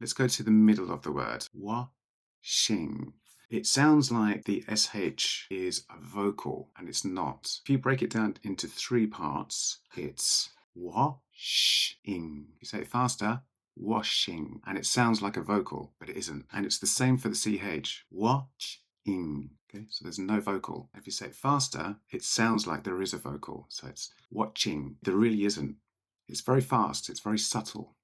Let's go to the middle of the word. Washing. It sounds like the SH is a vocal, and it's not. If you break it down into 3 parts, it's washing. You say it faster, washing. And it sounds like a vocal, but it isn't. And it's the same for the CH. Watching. Okay, so there's no vocal. If you say it faster, it sounds like there is a vocal. So it's watching. There really isn't. It's very fast. It's very subtle.